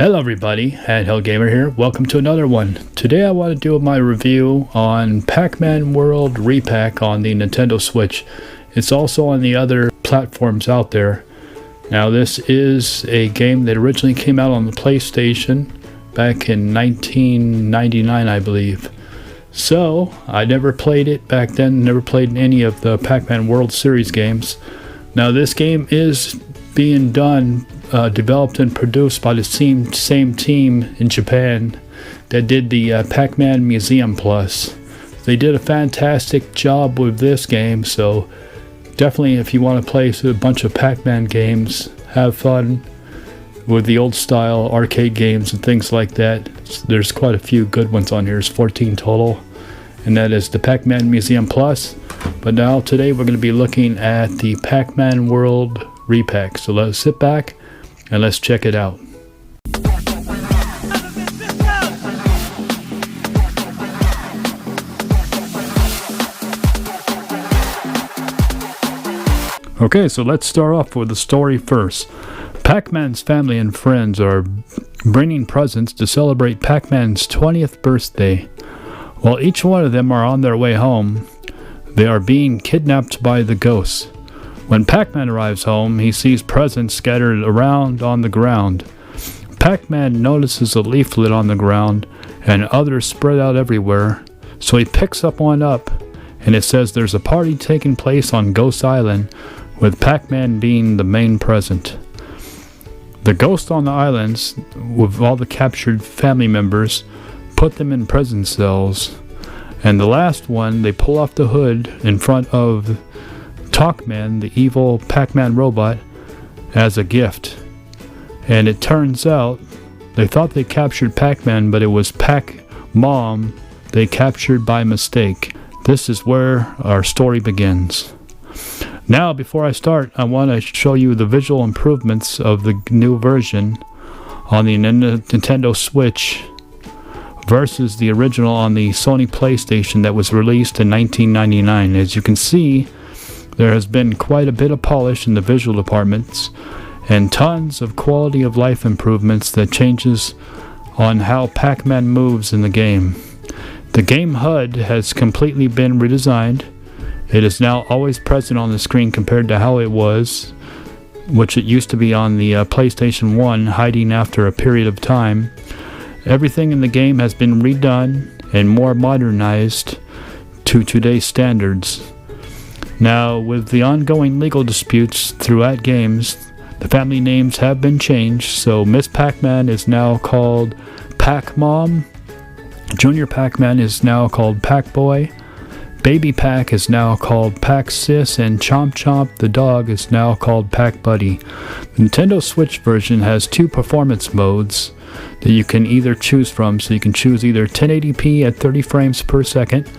Hello everybody, Handheld Gamer here. Welcome to another one. Today I want to do my review on Pac-Man World Re-PAC on the Nintendo Switch. It's also on the other platforms out there. Now this is a game that originally came out on the PlayStation back in 1999, I believe. So I never played it back then, never played any of the Pac-Man World Series games. Now this game is being done developed and produced by the same team in Japan that did the Pac-Man Museum Plus. They did a fantastic job with this game, so definitely if you want to play a bunch of Pac-Man games, have fun with the old style arcade games and things like that. There's quite a few good ones on here. There's 14 total, and that is the Pac-Man Museum Plus. But now today we're going to be looking at the Pac-Man World Re-PAC. So let's sit back and let's check it out. Okay, so let's start off with the story first. Pac-Man's family and friends are bringing presents to celebrate Pac-Man's 20th birthday. While each one of them are on their way home, they are being kidnapped by the ghosts. When Pac-Man arrives home, he sees presents scattered around on the ground. Pac-Man notices a leaflet on the ground and others spread out everywhere, so he picks one up, and it says there's a party taking place on Ghost Island, with Pac-Man being the main present. The ghosts on the islands, with all the captured family members, put them in prison cells, and the last one, they pull off the hood in front of Talkman, the evil Pac-Man robot, as a gift. And it turns out they thought they captured Pac-Man, but it was Pac-Mom they captured by mistake. This is where our story begins. Now, before I start, I want to show you the visual improvements of the new version on the Nintendo Switch versus the original on the Sony PlayStation that was released in 1999. As you can see, there has been quite a bit of polish in the visual departments and tons of quality of life improvements that changes on how Pac-Man moves in the game. The game HUD has completely been redesigned. It is now always present on the screen compared to how it was, which it used to be on the PlayStation 1, hiding after a period of time. Everything in the game has been redone and more modernized to today's standards. Now, with the ongoing legal disputes throughout games, the family names have been changed, so Miss Pac-Man is now called Pac-Mom, Junior Pac-Man is now called Pac-Boy, Baby Pac is now called Pac-Sis, and Chomp Chomp the dog is now called Pac-Buddy. The Nintendo Switch version has two performance modes that you can either choose from, so you can choose either 1080p at 30 frames per second,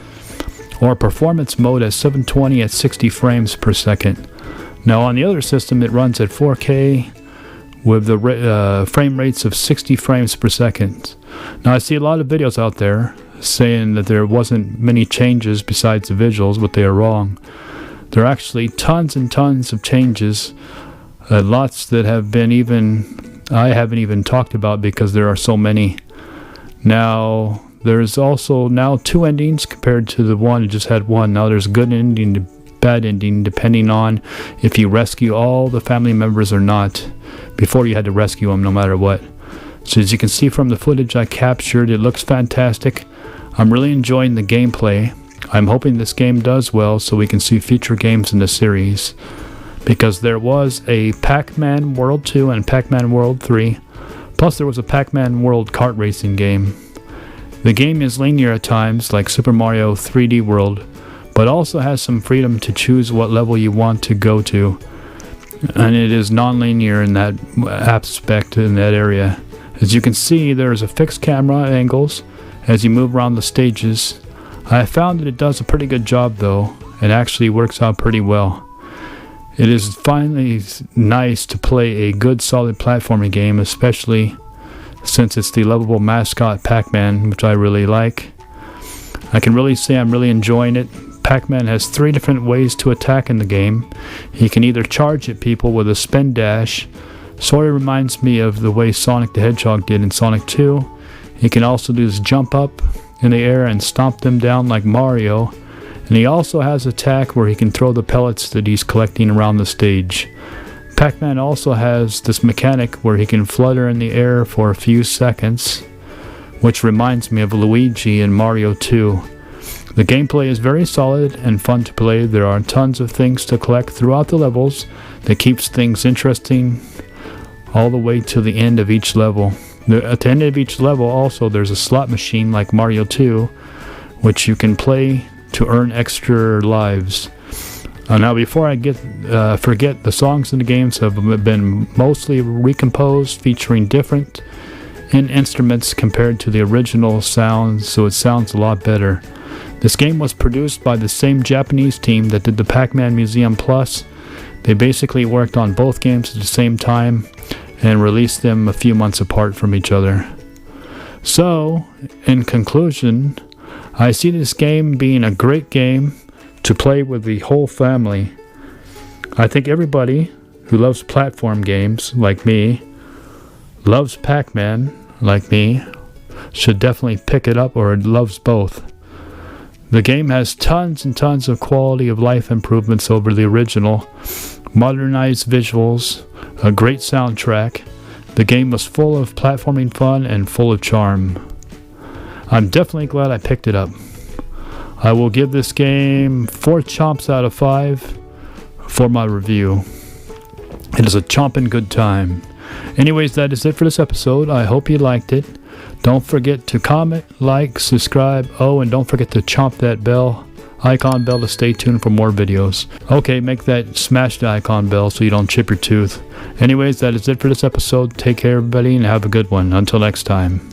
or performance mode at 720 at 60 frames per second. Now on the other system it runs at 4K with the frame rates of 60 frames per second. Now I see a lot of videos out there saying that there wasn't many changes besides the visuals, but they are wrong. There are actually tons and tons of changes, lots that have been I haven't even talked about because there are so many. Now there's also now two endings compared to the one that just had one. Now there's a good ending to bad ending depending on if you rescue all the family members or not. Before you had to rescue them no matter what. So as you can see from the footage I captured, it looks fantastic. I'm really enjoying the gameplay. I'm hoping this game does well so we can see future games in the series, because there was a Pac-Man World 2 and Pac-Man World 3, plus there was a Pac-Man World kart racing game. The game is linear at times, like Super Mario 3D World, but also has some freedom to choose what level you want to go to. And it is non-linear in that aspect, in that area. As you can see, there is a fixed camera angles as you move around the stages. I found that it does a pretty good job though, and actually works out pretty well. It is finally nice to play a good solid platforming game, especially since it's the lovable mascot Pac-Man, which I really like. I can really say I'm really enjoying it. Pac-Man has 3 different ways to attack in the game. He can either charge at people with a spin dash, Sort of reminds me of the way Sonic the Hedgehog did in Sonic 2. He can also do this jump up in the air and stomp them down like Mario. And he also has attack where he can throw the pellets that he's collecting around the stage. Pac-Man also has this mechanic where he can flutter in the air for a few seconds, which reminds me of Luigi in Mario 2. The gameplay is very solid and fun to play. There are tons of things to collect throughout the levels that keeps things interesting all the way to the end of each level. At the end of each level also there's a slot machine like Mario 2, which you can play to earn extra lives. Now before I forget, the songs in the games have been mostly recomposed, featuring different instruments compared to the original sounds, so it sounds a lot better. This game was produced by the same Japanese team that did the Pac-Man Museum Plus. They basically worked on both games at the same time and released them a few months apart from each other. So, in conclusion, I see this game being a great game to play with the whole family. I think everybody who loves platform games like me, loves Pac-Man like me, should definitely pick it up, or loves both. The game has tons and tons of quality of life improvements over the original, modernized visuals, a great soundtrack. The game was full of platforming fun and full of charm. I'm definitely glad I picked it up. I will give this game 4 chomps out of 5 for my review. It is a chomping good time. Anyways, that is it for this episode. I hope you liked it. Don't forget to comment, like, subscribe. Oh, and don't forget to chomp that bell, icon bell, to stay tuned for more videos. Okay, smash the icon bell so you don't chip your tooth. Anyways, that is it for this episode. Take care, everybody, and have a good one. Until next time.